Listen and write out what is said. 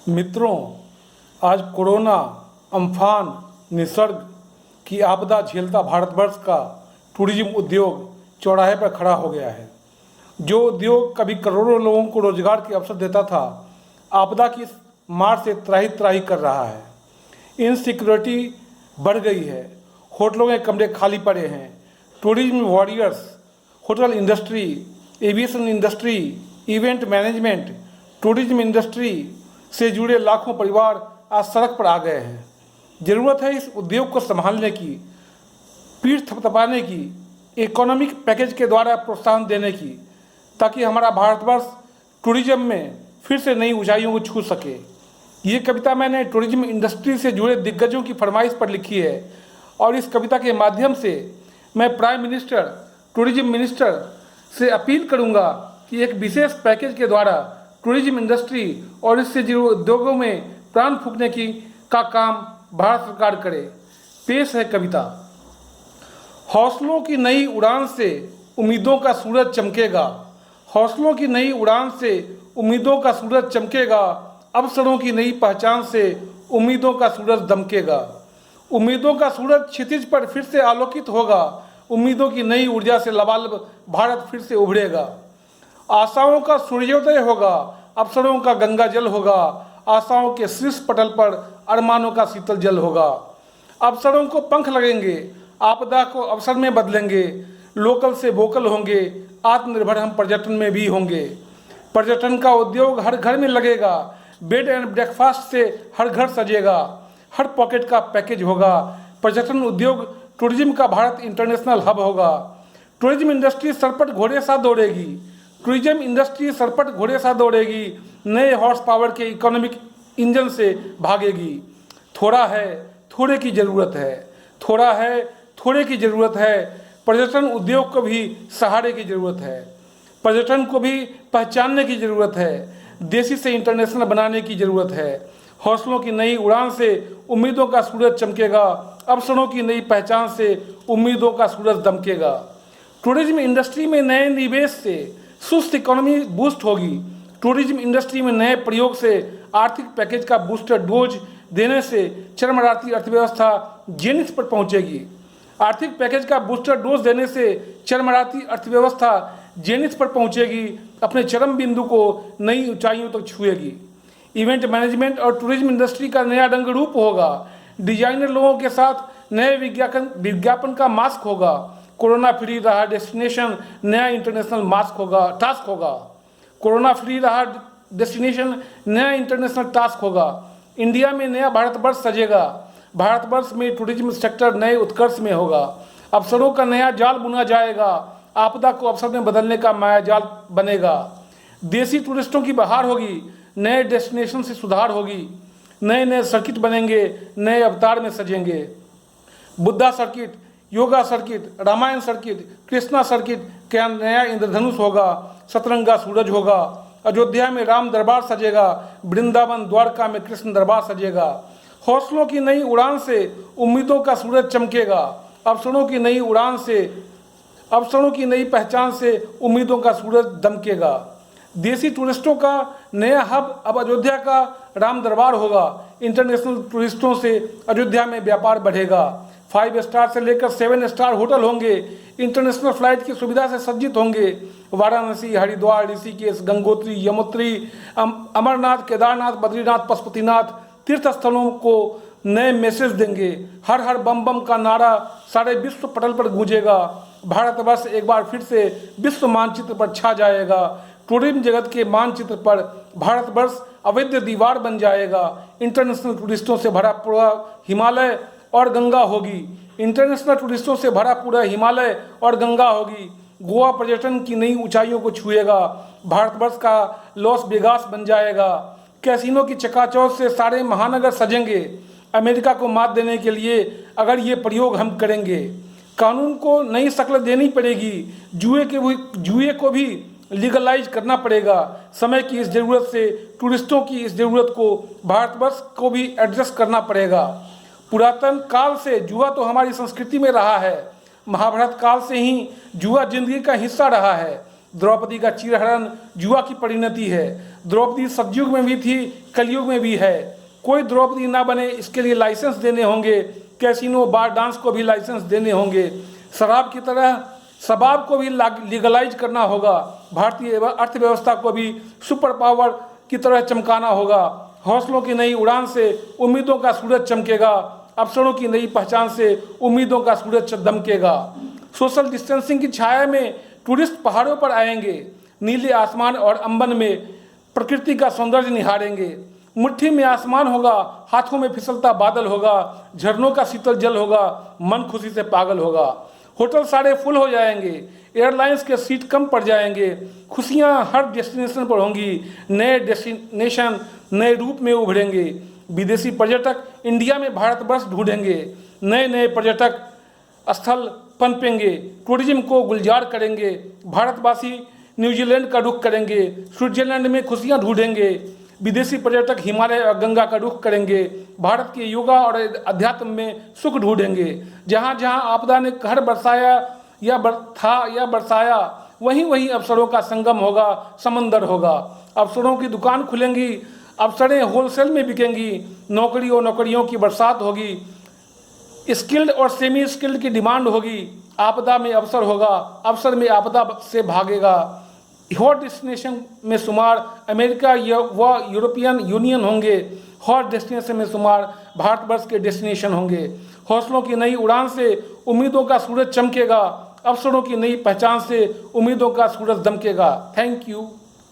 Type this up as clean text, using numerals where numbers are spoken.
मित्रों, आज corona, Amphan, Nisarga की आपदा झेलता भारतवर्ष का टूरिज्म उद्योग चौराहे पर खड़ा हो गया है। जो उद्योग कभी करोड़ों लोगों को रोजगार के अवसर देता था, आपदा की मार से त्राही त्राही कर रहा है। इनसिक्योरिटी बढ़ गई है, होटलों के कमरे खाली पड़े हैं। Tourism warriors, hotel industry, aviation industry, event management, tourism industry से जुड़े लाखों परिवार आज सड़क पर आ गए हैं। ज़रूरत है इस उद्योग को संभालने की, पीठ थपथपाने की, इकोनॉमिक पैकेज के द्वारा प्रोत्साहन देने की, ताकि हमारा भारतवर्ष टूरिज्म में फिर से नई ऊंचाइयों को छू सके। ये कविता मैंने टूरिज्म इंडस्ट्री से जुड़े दिग्गजों की फरमाइश पर लिखी है और इस कविता के माध्यम से मैं प्राइम मिनिस्टर, टूरिज्म मिनिस्टर से अपील करूंगा कि एक विशेष पैकेज के द्वारा टूरिज्म इंडस्ट्री और इससे जुड़े उद्योगों में प्राण फूंकने का काम भारत सरकार करे। पेश है कविता। हौसलों की नई उड़ान से उम्मीदों का सूरज चमकेगा। हौसलों की नई उड़ान से उम्मीदों का सूरज चमकेगा। अवसरों की नई पहचान से उम्मीदों का सूरज दमकेगा। उम्मीदों का सूरज क्षितिज पर फिर से आलोकित होगा। उम्मीदों की नई ऊर्जा से लबालब भारत फिर से उभरेगा। आशाओं का सूर्योदय होगा, अवसरों का गंगा जल होगा। आशाओं के शीर्ष पटल पर अरमानों का शीतल जल होगा। अवसरों को पंख लगेंगे, आपदा को अवसर में बदलेंगे। लोकल से वोकल होंगे, आत्मनिर्भर हम पर्यटन में भी होंगे। पर्यटन का उद्योग हर घर में लगेगा। बेड एंड ब्रेकफास्ट से हर घर सजेगा। हर पॉकेट का पैकेज होगा। पर्यटन उद्योग टूरिज्म का भारत इंटरनेशनल हब होगा। टूरिज्म इंडस्ट्री सरपट घोड़े सा दौड़ेगी। टूरिज्म इंडस्ट्री सरपट घोड़े सा दौड़ेगी। नए हॉर्स पावर के इकोनॉमिक इंजन से भागेगी। थोड़ा है, थोड़े की ज़रूरत है। थोड़ा है, थोड़े की ज़रूरत है। पर्यटन उद्योग को भी सहारे की ज़रूरत है। पर्यटन को भी पहचानने की ज़रूरत है। देसी से इंटरनेशनल बनाने की ज़रूरत है। हौसलों की नई उड़ान से उम्मीदों का सूरज चमकेगा। अवसरों की नई पहचान से उम्मीदों का सूरज दमकेगा। टूरिज्म इंडस्ट्री में नए निवेश से सुस्त इकोनॉमी बूस्ट होगी। टूरिज्म इंडस्ट्री में नए प्रयोग से आर्थिक पैकेज का बूस्टर डोज देने से चरमराती अर्थव्यवस्था जेनिथ पर पहुंचेगी। आर्थिक पैकेज का बूस्टर डोज देने से चरमराती अर्थव्यवस्था जेनिथ पर पहुंचेगी, अपने चरम बिंदु को नई ऊंचाइयों तक छुएगी। इवेंट मैनेजमेंट और टूरिज्म इंडस्ट्री का नया रंग रूप होगा। डिजाइनर लोगों के साथ नए विज्ञापन का मास्क होगा। कोरोना फ्री रहा डेस्टिनेशन नया इंटरनेशनल टास्क होगा। कोरोना फ्री रहा डेस्टिनेशन नया इंटरनेशनल टास्क होगा। इंडिया में नया भारतवर्ष सजेगा। भारतवर्ष में टूरिज्म सेक्टर नए उत्कर्ष में होगा। अवसरों का नया जाल बुना जाएगा। आपदा को अवसर में बदलने का मायाजाल बनेगा। देसी टूरिस्टों की बहार होगी। नए डेस्टिनेशन से सुधार होगी। नए नए सर्किट बनेंगे, नए अवतार में सजेंगे। Buddha circuit, yoga circuit, Ramayan circuit, Krishna circuit का नया इंद्रधनुष होगा। सतरंगा सूरज होगा। अयोध्या में राम दरबार सजेगा। वृंदावन द्वारका में कृष्ण दरबार सजेगा। हौसलों की नई उड़ान से उम्मीदों का सूरज चमकेगा। अवसरों की नई उड़ान से, अवसरों की नई पहचान से उम्मीदों का सूरज दमकेगा। देसी टूरिस्टों का नया हब अब अयोध्या का राम दरबार होगा। इंटरनेशनल टूरिस्टों से अयोध्या में व्यापार बढ़ेगा। 5 स्टार से लेकर 7 स्टार होटल होंगे। इंटरनेशनल फ्लाइट की सुविधा से सज्जित होंगे। वाराणसी, हरिद्वार, ऋषिकेश, गंगोत्री, यमुनोत्री, अमरनाथ, केदारनाथ, बद्रीनाथ, पशुपतिनाथ तीर्थ स्थलों को नए मैसेज देंगे। हर हर बम बम का नारा सारे विश्व पटल पर गूंजेगा। भारतवर्ष एक बार फिर से विश्व मानचित्र पर छा जाएगा। टूरिज्म जगत के मानचित्र पर भारतवर्ष अवैध दीवार बन जाएगा। इंटरनेशनल टूरिस्टों से भरा पूरा हिमालय और गंगा होगी। इंटरनेशनल टूरिस्टों से भरा पूरा हिमालय और गंगा होगी। गोवा पर्यटन की नई ऊंचाइयों को छुएगा। भारतवर्ष का लॉस वेगास बन जाएगा। कैसीनो की चकाचौंध से सारे महानगर सजेंगे। अमेरिका को मात देने के लिए अगर ये प्रयोग हम करेंगे, कानून को नई शक्ल देनी पड़ेगी। जुए को भी लीगलाइज करना पड़ेगा। समय की इस ज़रूरत से टूरिस्टों की इस ज़रूरत को भारतवर्ष को भी एडजस्ट करना पड़ेगा। पुरातन काल से जुआ तो हमारी संस्कृति में रहा है। महाभारत काल से ही जुआ जिंदगी का हिस्सा रहा है। द्रौपदी का चीरहरण जुआ की परिणति है। द्रौपदी सतयुग में भी थी, कलयुग में भी है। कोई द्रौपदी ना बने इसके लिए लाइसेंस देने होंगे, कैसीनो बार डांस को भी लाइसेंस देने होंगे, शराब की तरह शबाब को भी लीगलाइज करना होगा, भारतीय अर्थव्यवस्था को भी सुपर पावर की तरह चमकाना होगा। हौसलों की नई उड़ान से उम्मीदों का सूरज चमकेगा, अवसरों की नई पहचान से उम्मीदों का सूरज दमकेगा। सोशल डिस्टेंसिंग की छाया में टूरिस्ट पहाड़ों पर आएंगे, नीले आसमान और अंबन में प्रकृति का सौंदर्य निहारेंगे। मुट्ठी में आसमान होगा, हाथों में फिसलता बादल होगा, झरनों का शीतल जल होगा, मन खुशी से पागल होगा। होटल सारे फुल हो जाएंगे, एयरलाइंस के सीट कम पड़ जाएंगे, खुशियां हर डेस्टिनेशन पर होंगी, नए डेस्टिनेशन नए रूप में उभरेंगे। विदेशी पर्यटक इंडिया में भारतवर्ष ढूंढेंगे, नए नए पर्यटक स्थल पनपेंगे, टूरिज्म को गुलजार करेंगे। भारतवासी न्यूजीलैंड का रुख करेंगे, स्विट्जरलैंड में खुशियां ढूंढेंगे। विदेशी पर्यटक हिमालय और गंगा का रुख करेंगे, भारत के योगा और अध्यात्म में सुख ढूंढेंगे। जहाँ जहाँ आपदा ने कहर बरसाया या बरसाया, वहीं वहीं अवसरों का संगम होगा, समंदर होगा। अवसरों की दुकान खुलेंगी, अवसरें होलसेल में बिकेंगी, नौकरियों की बरसात होगी, स्किल्ड और सेमी स्किल्ड की डिमांड होगी। आपदा में अवसर होगा, अवसर में आपदा से भागेगा। हॉट डेस्टिनेशन में शुमार अमेरिका व यूरोपियन यूनियन होंगे, हॉट डेस्टिनेशन में शुमार भारतवर्ष के डेस्टिनेशन होंगे। हौसलों की नई उड़ान से उम्मीदों का सूरज चमकेगा, अवसरों की नई पहचान से उम्मीदों का सूरज दमकेगा। Thank you.